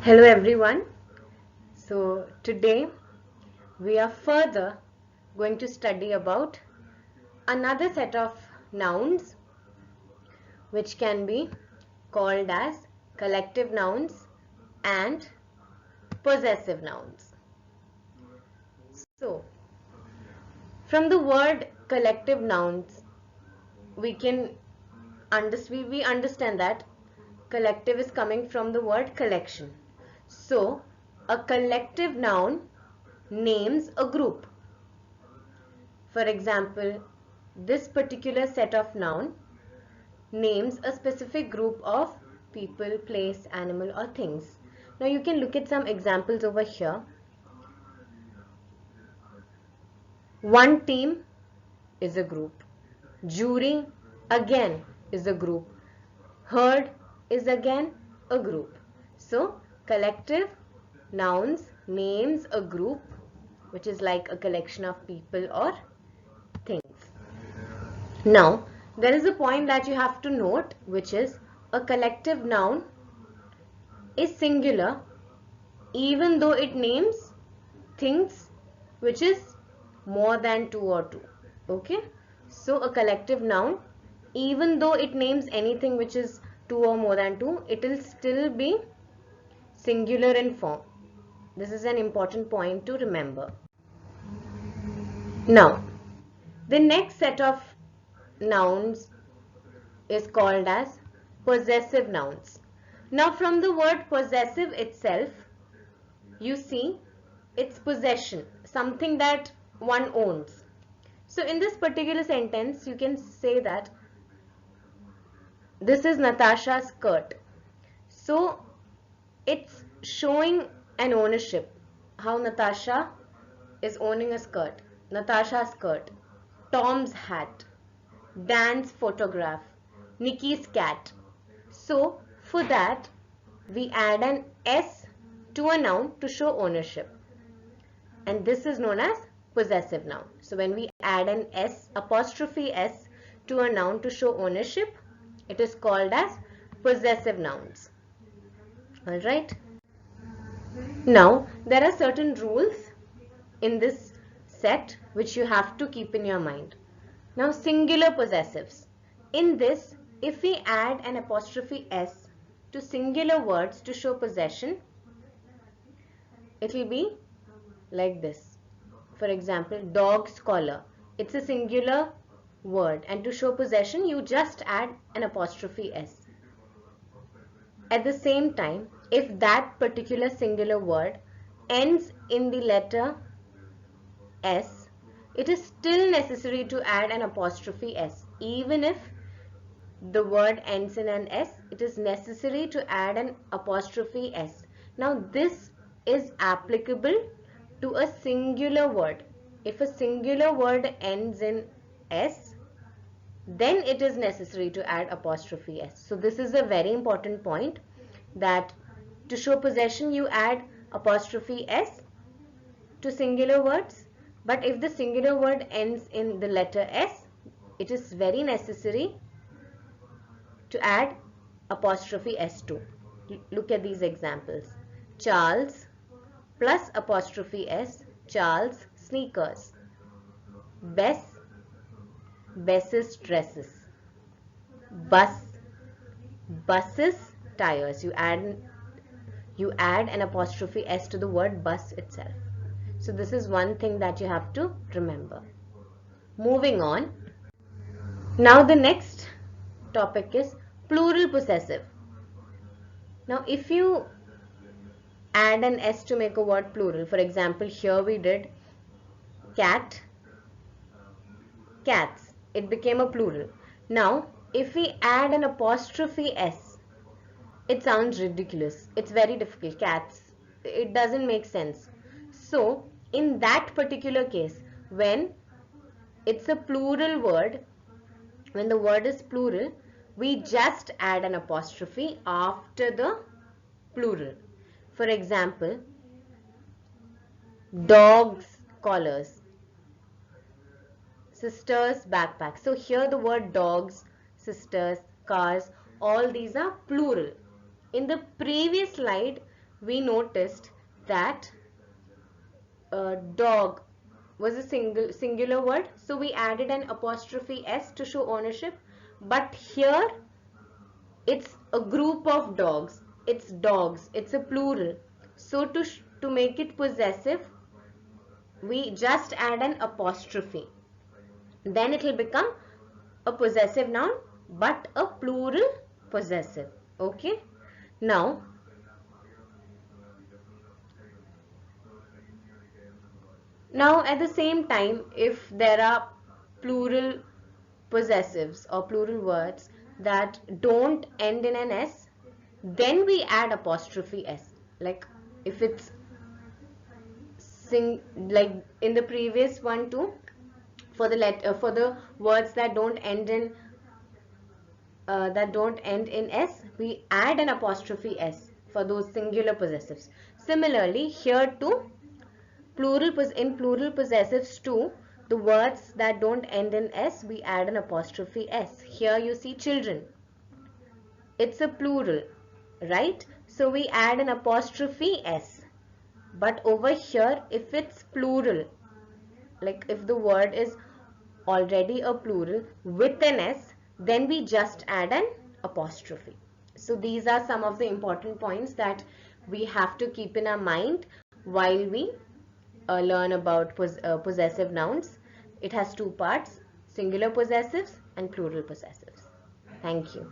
Hello everyone. So today we are further going to study about another set of nouns which can be called as collective nouns and possessive nouns. So from the word collective nouns we understand that collective is coming from the word collection. So a collective noun names a group. For example, this particular set of noun names a specific group of people, place, animal or things. Now you can look at some examples over here. One team is a group. Jury again is a group. Herd is again a group. So collective nouns names a group which is like a collection of people or things. Now, there is a point that you have to note, which is a collective noun is singular even though it names things which is more than two or two. Okay? So, a collective noun, even though it names anything which is two or more than two, it will still be singular in form. This is an important point to remember. Now, the next set of nouns is called as possessive nouns. Now from the word possessive itself, you see it's possession, something that one owns. So in this particular sentence, you can say that this is Natasha's skirt. So it's showing an ownership, how Natasha is owning a skirt. Natasha's skirt, Tom's hat, Dan's photograph, Nikki's cat. So for that, we add an S to a noun to show ownership. And this is known as possessive noun. So when we add an S, apostrophe S to a noun to show ownership, it is called as possessive nouns. Alright. Now, there are certain rules in this set which you have to keep in your mind. Now, singular possessives. In this, if we add an apostrophe S to singular words to show possession, it will be like this. For example, dog's collar. It's a singular word, and to show possession, you just add an apostrophe S. At the same time, if that particular singular word ends in the letter S, it is still necessary to add an apostrophe S. Even if the word ends in an S, it is necessary to add an apostrophe S. Now this is applicable to a singular word. If a singular word ends in S, then it is necessary to add apostrophe S. So this is a very important point, that to show possession you add apostrophe S to singular words, but if the singular word ends in the letter S, it is very necessary to add apostrophe S2. Look at these examples. Charles plus apostrophe S, Charles sneakers. Bess, Bess's dresses. Bus, Bus's tires. You add an apostrophe S to the word bus itself. So this is one thing that you have to remember. Moving on. Now the next topic is plural possessive. Now if you add an S to make a word plural, for example here we did cat, cats, it became a plural. Now if we add an apostrophe S, it sounds ridiculous, it's very difficult, cats, it doesn't make sense. So in that particular case, when it's a plural word, when the word is plural, we just add an apostrophe after the plural. For example, dogs collars, sisters backpacks. So here the word dogs, sisters, cars, all these are plural. In the previous slide we noticed that dog was a singular word, so we added an apostrophe s to show ownership. But here it's a group of dogs, it's dogs, it's a plural. So to make it possessive, we just add an apostrophe. Then it will become a possessive noun, but a plural possessive. Okay. Now at the same time, if there are plural possessives or plural words that don't end in an s, then we add apostrophe s. Like if it's like in the previous one too, for the words that don't end in s, we add an apostrophe s for those singular possessives. Similarly, here too, in plural possessives too, the words that don't end in s, we add an apostrophe s. Here you see children, it's a plural, right? So we add an apostrophe s. But over here, if it's plural, like if the word is already a plural with an s, then we just add an apostrophe. So these are some of the important points that we have to keep in our mind while we learn about possessive nouns. It has two parts: singular possessives and plural possessives. Thank you.